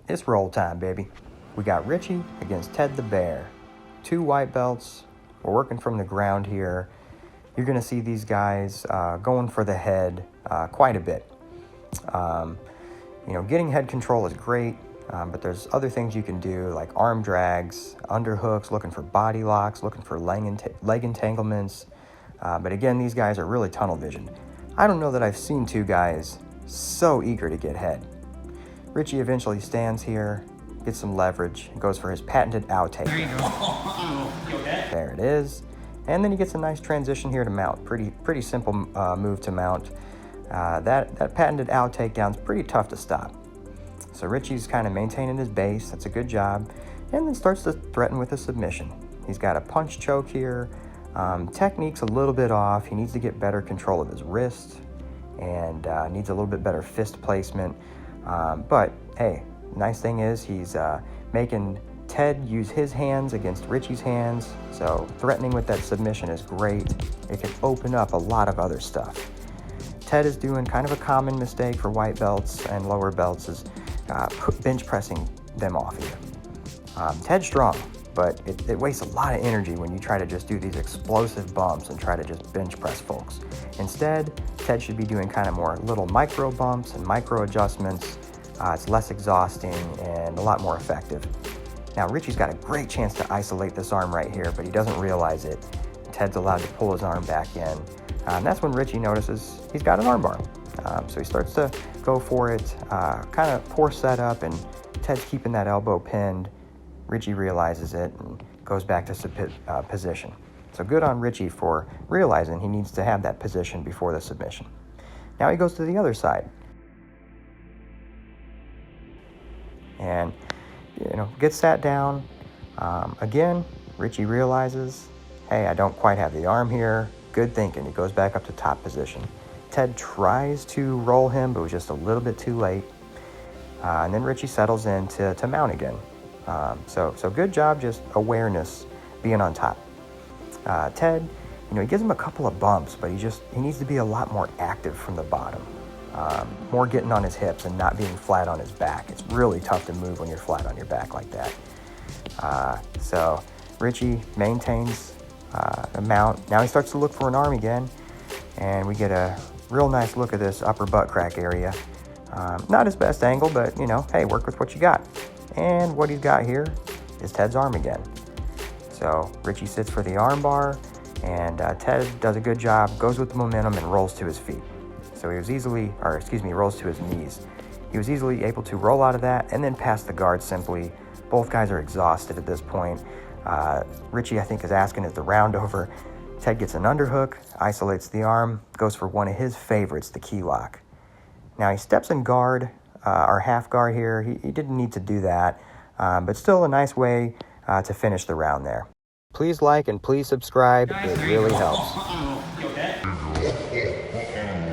It's roll time, baby. We got Richie against Ted the Bear. 2 white belts. We're working from the ground here. You're going to see these guys going for the head quite a bit. Getting head control is great, but there's other things you can do, like arm drags, underhooks, looking for body locks, looking for leg entanglements. But again, these guys are really tunnel visioned. I don't know that I've seen 2 guys so eager to get head. Richie eventually stands here, gets some leverage, goes for his patented outtake. There you go. There it is. And then he gets a nice transition here to mount. Pretty simple move to mount. That patented out takedown's pretty tough to stop. So Richie's kind of maintaining his base. That's a good job. And then starts to threaten with a submission. He's got a punch choke here. Technique's a little bit off. He needs to get better control of his wrist and needs a little bit better fist placement. But hey, nice thing is he's making Ted use his hands against Richie's hands. So threatening with that submission is great. It can open up a lot of other stuff. Ted is doing kind of a common mistake for white belts and lower belts is bench pressing them off here. Ted's strong, but it wastes a lot of energy when you try to just do these explosive bumps and try to just bench press folks. Instead, Ted should be doing kind of more little micro bumps and micro adjustments. It's less exhausting and a lot more effective. Now, Richie's got a great chance to isolate this arm right here, but he doesn't realize it. Ted's allowed to pull his arm back in. And that's when Richie notices he's got an armbar. So he starts to go for it, kind of poor setup, and Ted's keeping that elbow pinned. Richie realizes it and goes back to position. So good on Richie for realizing he needs to have that position before the submission. Now he goes to the other side. And, gets sat down. Again, Richie realizes, hey, I don't quite have the arm here. Good thinking. He goes back up to top position. Ted tries to roll him, but was just a little bit too late. And then Richie settles in to mount again. So good job, just awareness, being on top. Ted, he gives him a couple of bumps, but he needs to be a lot more active from the bottom. More getting on his hips and not being flat on his back. It's really tough to move when you're flat on your back like that. So Richie maintains a mount. Now he starts to look for an arm again, and we get a real nice look at this upper butt crack area. Not his best angle, but hey, work with what you got. And what he's got here is Ted's arm again. So Richie sits for the arm bar, and Ted does a good job, goes with the momentum and rolls to his feet. So he was rolls to his knees. He was easily able to roll out of that and then pass the guard simply. Both guys are exhausted at this point. Richie, I think, is asking, is the round over? Ted gets an underhook, isolates the arm, goes for one of his favorites, the key lock. Now he steps in guard, or half guard here. He didn't need to do that, but still a nice way to finish the round there. Please like and please subscribe. It really helps.